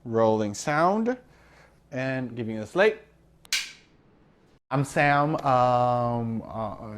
rolling sound, and giving you a slate. I'm Sam.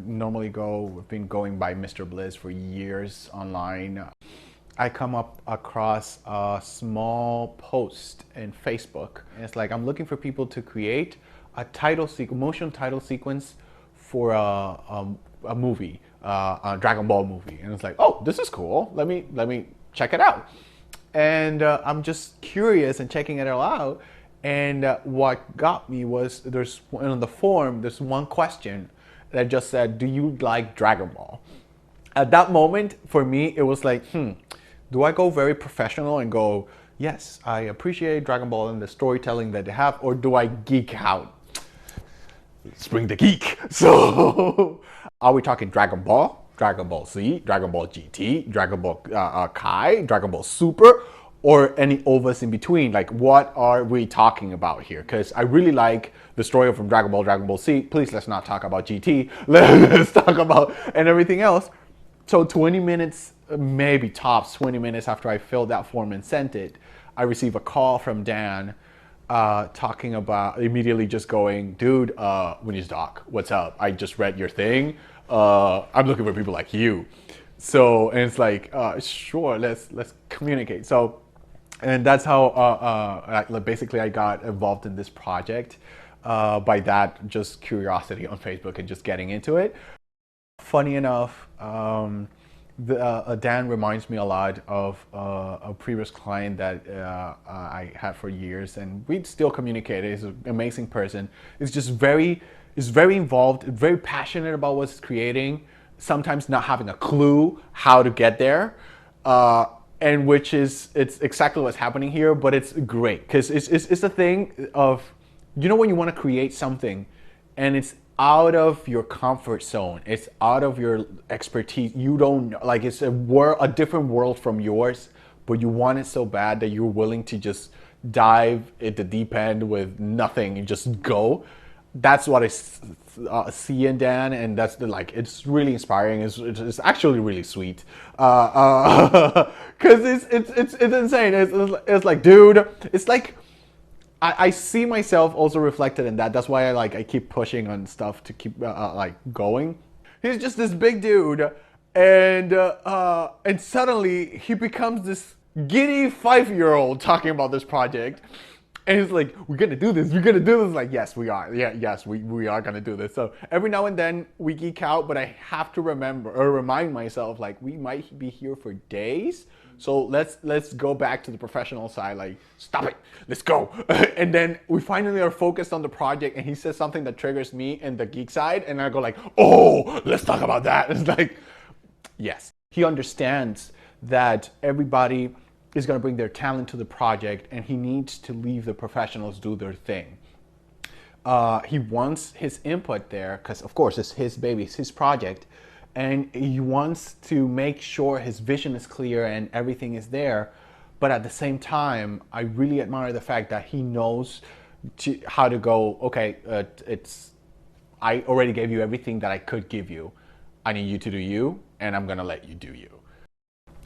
Normally I've been going by Mr. Blizz for years online. I come up across a small post in Facebook. And it's like I'm looking for people to create a emotional title sequence for a movie, a Dragon Ball movie. And it's like, oh, this is cool. Let me check it out. And I'm just curious and checking it all out. And what got me was there's on the forum, there's one question that just said, do you like Dragon Ball? At that moment, for me, it was like, do I go very professional and go, yes, I appreciate Dragon Ball and the storytelling that they have, or do I geek out? Let's bring the geek. So, are we talking Dragon Ball, Dragon Ball Z, Dragon Ball GT, Dragon Ball Kai, Dragon Ball Super, or any overs in between? Like, what are we talking about here? Because I really like the story from Dragon Ball, Dragon Ball Z. Please, let's not talk about GT. Let's talk about and everything else. So 20 minutes, maybe tops 20 minutes after I filled that form and sent it, I received a call from Dan talking about, immediately just going, dude, we need to talk. What's up? I just read your thing. I'm looking for people like you. So, and it's like, sure, let's communicate. So, and that's how basically I got involved in this project by that just curiosity on Facebook and just getting into it. Funny enough, Dan reminds me a lot of a previous client that I had for years, and we still communicate. He's an amazing person. He's just very involved, very passionate about what's creating, sometimes not having a clue how to get there. And it's exactly what's happening here, but it's great because it's a thing of, when you want to create something and it's out of your comfort zone, it's out of your expertise, you don't know, like it's a different world from yours, but you want it so bad that you're willing to just dive at the deep end with nothing and just go. That's what I see in Dan, and that's it's really inspiring. It's actually really sweet, because it's insane. It's like, dude, it's like I see myself also reflected in that. That's why I keep pushing on stuff to keep going. He's just this big dude, and suddenly he becomes this giddy 5-year-old talking about this project. And he's like, we're gonna do this, Like, yes, we are. Yeah, yes, we are gonna do this. So every now and then we geek out, but I have to remind myself, like, we might be here for days. So let's go back to the professional side, like, stop it, let's go. And then we finally are focused on the project, and he says something that triggers me in the geek side, and I go like, oh, let's talk about that. It's like, yes. He understands that everybody is going to bring their talent to the project, and he needs to leave the professionals do their thing. He wants his input there because, of course, it's his baby, it's his project, and he wants to make sure his vision is clear and everything is there. But at the same time, I really admire the fact that he knows how to go, okay, I already gave you everything that I could give you. I need you to do you, and I'm going to let you do you.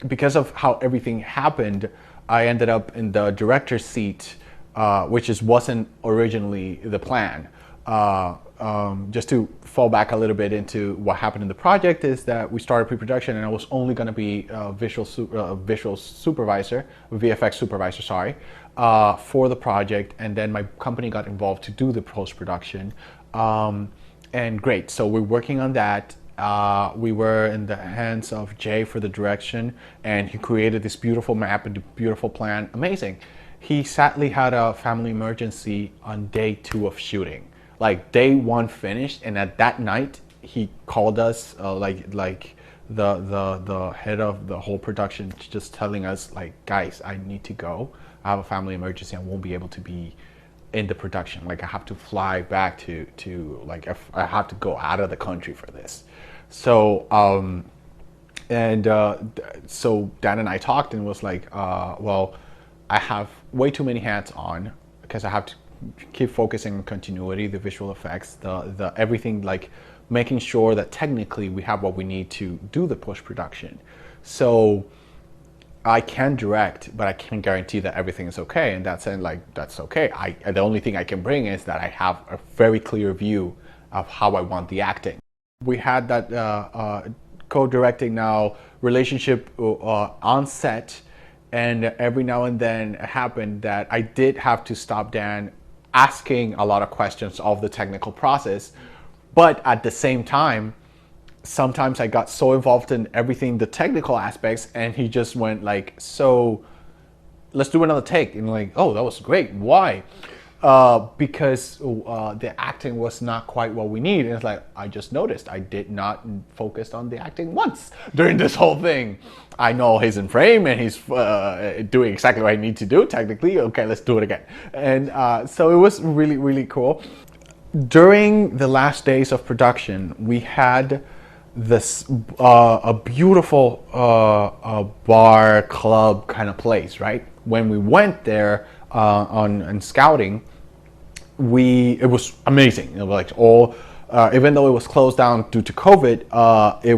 Because of how everything happened, I ended up in the director's seat, which wasn't originally the plan. Just to fall back a little bit into what happened in the project is that we started pre-production, and I was only going to be a visual supervisor, VFX supervisor, sorry, for the project. And then my company got involved to do the post-production. And great, so we're working on that. We were in the hands of Jay for the direction, and he created this beautiful map and beautiful plan. Amazing. He sadly had a family emergency on day 2 of shooting. Like, day 1 finished, and at that night he called us, the head of the whole production, just telling us, like, guys, I need to go. I have a family emergency. I won't be able to be in the production. Like, I have to fly back to I have to go out of the country for this. So so Dan and I talked, and was like, well, I have way too many hats on because I have to keep focusing on continuity, the visual effects, the everything, like making sure that technically we have what we need to do the post-production. So I can direct, but I can't guarantee that everything is okay. And that's like that's okay. The only thing I can bring is that I have a very clear view of how I want the acting. We had that co-directing now relationship on set, and every now and then it happened that I did have to stop Dan asking a lot of questions of the technical process, but at the same time, sometimes I got so involved in everything, the technical aspects, and he just went like, so let's do another take. And like, oh, that was great. Why? Because the acting was not quite what we need. And it's like, I just noticed I did not focus on the acting once during this whole thing. I know he's in frame and he's doing exactly what I need to do technically. Okay, let's do it again. And so it was really, really cool. During the last days of production, we had this a beautiful bar club kind of place, right? When we went there on scouting, it was amazing. It was like all even though it was closed down due to COVID, it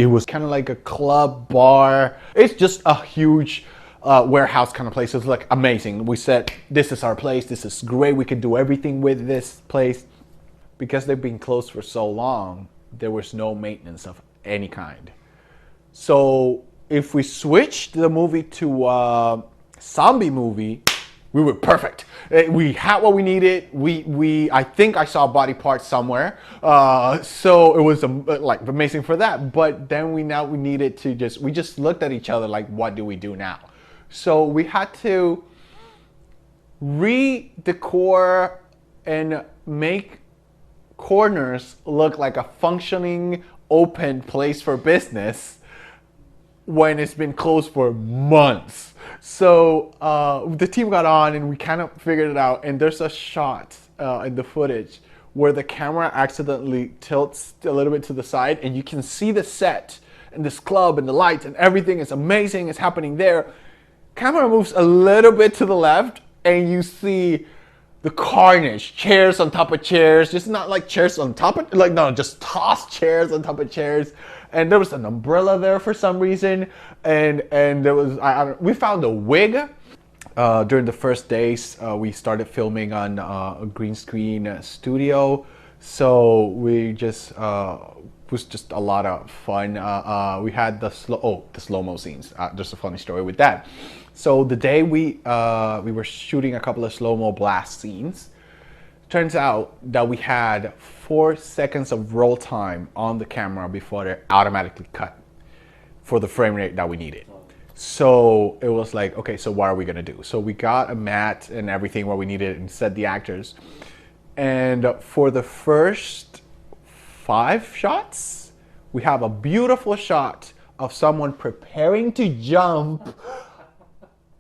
was kind of like a club bar. It's just a huge warehouse kind of place. It was like amazing. We said, this is our place. This is great. We can do everything with this place. Because they've been closed for so long, there was no maintenance of any kind. So if we switched the movie to a zombie movie, we were perfect. We had what we needed. I think I saw body parts somewhere. So it was like amazing for that. But then we needed to we just looked at each other like, what do we do now? So we had to re-decor and make corners look like a functioning open place for business when it's been closed for months. So the team got on and we kind of figured it out, and there's a shot in the footage where the camera accidentally tilts a little bit to the side and you can see the set and this club and the lights and everything is amazing. It's happening there. Camera moves a little bit to the left and you see the carnage, chairs on top of chairs, just not like chairs on top of, like, no, just tossed chairs on top of chairs. And there was an umbrella there for some reason. And there was, we found a wig. During the first days, we started filming on a green screen studio. So we just, it was just a lot of fun. We had the slow-mo scenes. There's a funny story with that. So the day we were shooting a couple of slow-mo blast scenes, turns out that we had 4 seconds of roll time on the camera before they automatically cut for the frame rate that we needed. So it was like, okay, so what are we gonna do? So we got a mat and everything where we needed and set the actors. And for the first 5 shots, we have a beautiful shot of someone preparing to jump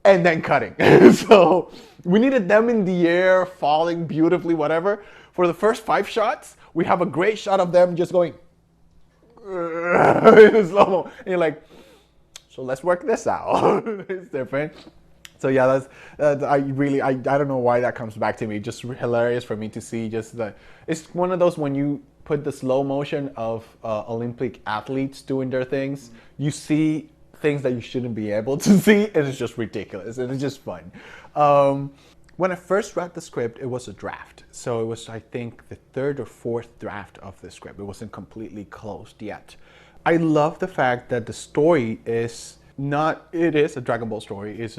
and then cutting. So we needed them in the air, falling beautifully, whatever. For the first 5 shots, we have a great shot of them just going in slow-mo. And you're like, so let's work this out. It's different. So yeah, I don't know why that comes back to me. Just hilarious for me to see. It's one of those when you put the slow motion of Olympic athletes doing their things, you see things that you shouldn't be able to see, and it's just ridiculous, and it's just fun. When I first read the script, it was a draft. So it was, I think, the 3rd or 4th draft of the script. It wasn't completely closed yet. I love the fact that the story is it is a Dragon Ball story. It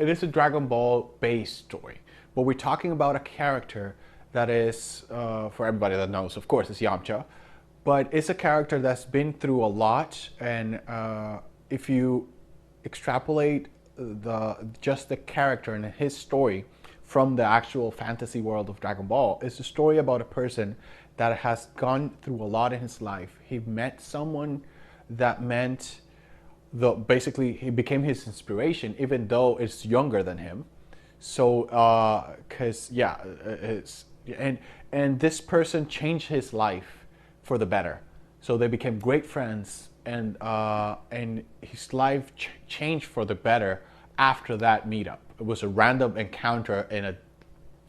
is a Dragon Ball based story. But we're talking about a character that is, for everybody that knows, of course, it's Yamcha. But it's a character that's been through a lot, and if you extrapolate just the character and his story from the actual fantasy world of Dragon Ball, it's a story about a person that has gone through a lot in his life. He met someone that meant basically he became his inspiration, even though it's younger than him. So, and this person changed his life for the better. So they became great friends, and his life changed for the better after that meetup. It was a random encounter in a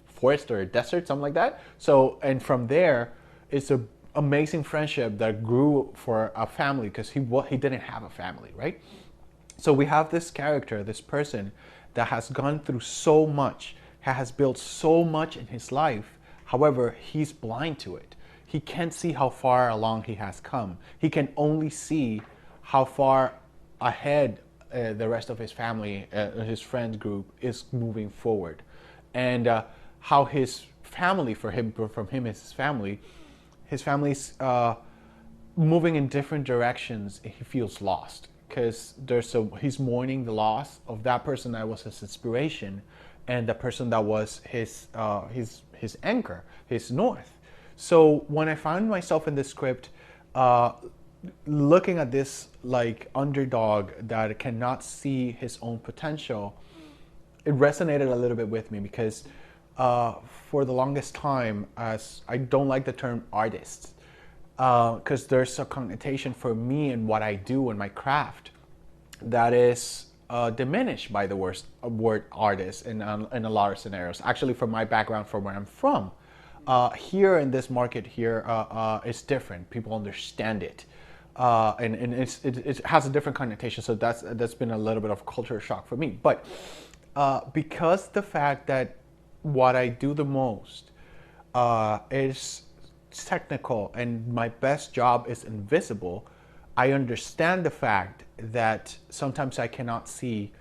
forest or a desert, something like that. So, and from there, it's an amazing friendship that grew for a family, because he didn't have a family, right? So we have this character, this person that has gone through so much, has built so much in his life. However, he's blind to it. He can't see how far along he has come. He can only see how far ahead the rest of his family, his friend group is moving forward. And how his family, from him is his family's moving in different directions. He feels lost because he's mourning the loss of that person that was his inspiration, and the person that was his anchor, his north. So when I found myself in this script, looking at this like underdog that cannot see his own potential, it resonated a little bit with me because for the longest time, as I don't like the term artist, because there's a connotation for me and what I do in my craft that is diminished by the word artist in a lot of scenarios. Actually, from my background, from where I'm from, here in this market here, it's different. People understand it. And it has a different connotation, so that's been a little bit of culture shock for me. But because the fact that what I do the most is technical and my best job is invisible, I understand the fact that sometimes I cannot see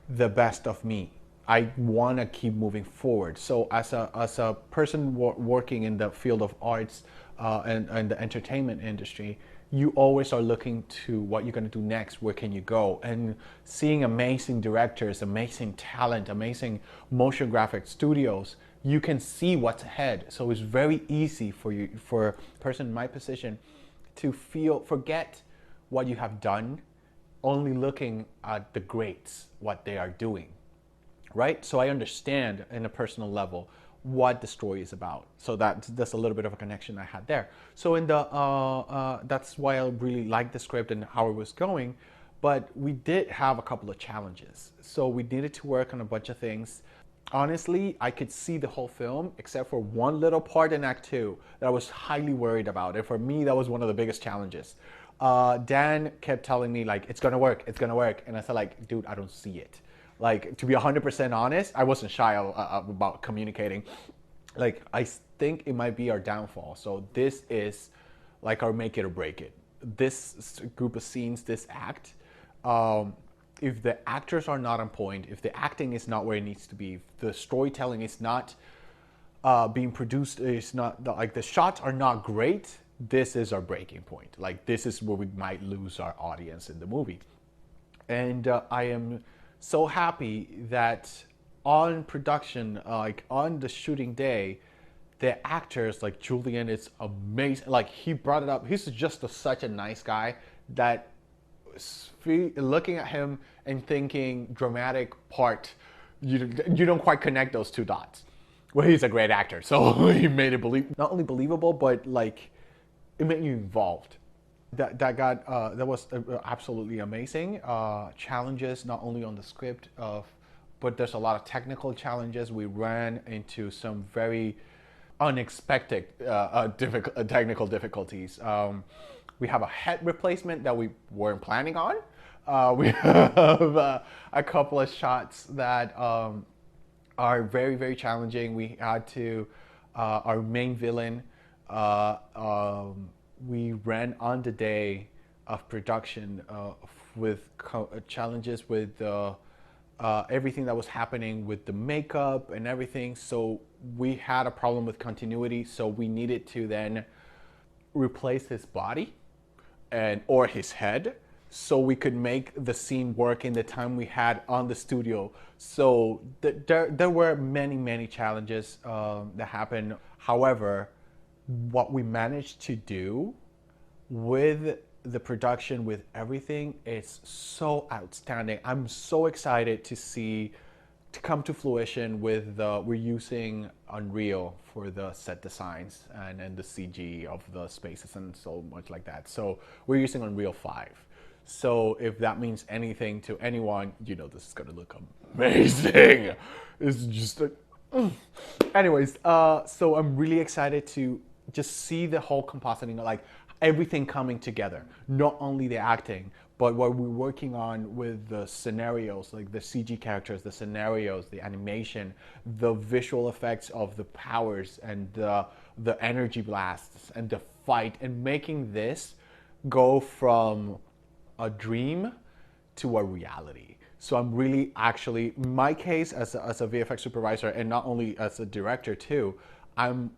the best of me. I want to keep moving forward. So as a person working in the field of arts and the entertainment industry, you always are looking to what you're going to do next, where can you go, and seeing amazing directors, amazing talent, amazing motion graphic studios, you can see what's ahead. So it's very easy for a person in my position to forget what you have done, only looking at the greats, what they are doing, right? So I understand in a personal level what the story is about. So that's a little bit of a connection I had there. So that's why I really liked the script and how it was going. But we did have a couple of challenges. So we needed to work on a bunch of things. Honestly, I could see the whole film except for one little part in Act 2 that I was highly worried about. And for me, that was one of the biggest challenges. Dan kept telling me like, it's gonna work. And I said like, dude, I don't see it. Like, to be 100% honest, I wasn't shy about communicating. Like, I think it might be our downfall. So this is like our make it or break it. This group of scenes, this act, if the actors are not on point, if the acting is not where it needs to be, if the storytelling is not being produced, it's not, like the shots are not great, this is our breaking point. Like, this is where we might lose our audience in the movie. And I am so happy that on production, like on the shooting day, the actors, like Julian, is amazing. Like, he brought it up. He's just such a nice guy that looking at him and thinking dramatic part, you don't quite connect those two dots. Well, he's a great actor, so he made it not only believable, but like it made you involved. That was absolutely amazing. Challenges not only on the script but there's a lot of technical challenges. We ran into some very unexpected technical difficulties. We have a head replacement that we weren't planning on. We have a couple of shots that are very, very challenging. We had to, our main villain, we ran on the day of production with challenges with everything that was happening with the makeup and everything. So we had a problem with continuity. So we needed to then replace his body or his head so we could make the scene work in the time we had on the studio. So there were many, many challenges that happened. However, what we managed to do with the production, with everything, is so outstanding. I'm so excited to come to fruition with we're using Unreal for the set designs and the CG of the spaces and so much like that. So we're using Unreal 5. So if that means anything to anyone, this is gonna look amazing. It's just anyways, so I'm really excited to just see the whole compositing, like everything coming together. Not only the acting, but what we're working on with the scenarios, like the CG characters, the scenarios, the animation, the visual effects of the powers and the energy blasts and the fight, and making this go from a dream to a reality. So I'm really actually, in my case as a VFX supervisor, and not only as a director too, I'm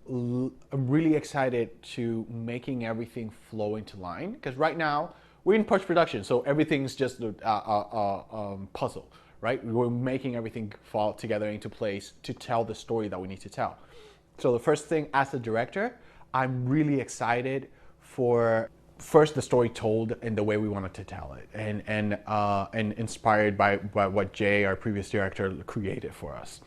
really excited to making everything flow into line, because right now we're in post-production, so everything's just a puzzle, right? We're making everything fall together into place to tell the story that we need to tell. So the first thing, as a director, I'm really excited for first the story told in the way we wanted to tell it, and inspired by what Jay, our previous director, created for us.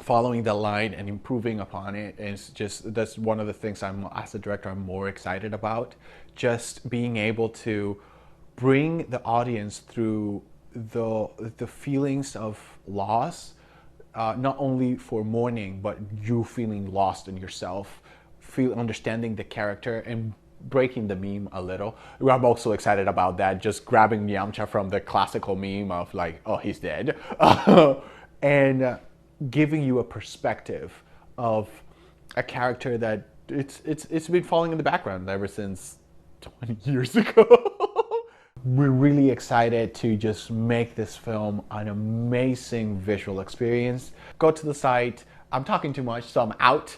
Following the line and improving upon it is just, that's one of the things as a director, I'm more excited about. Just being able to bring the audience through the feelings of loss, not only for mourning, but you feeling lost in yourself, understanding the character and breaking the meme a little. I'm also excited about that, just grabbing Yamcha from the classical meme of like, oh, he's dead, and giving you a perspective of a character that it's been falling in the background ever since 20 years ago. We're really excited to just make this film an amazing visual experience. Go to the site. I'm talking too much, so I'm out.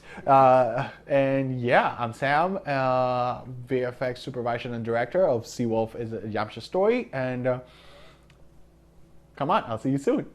And yeah, I'm Sam, VFX supervisor and director of ZWolf is a Yamcha story. And come on, I'll see you soon.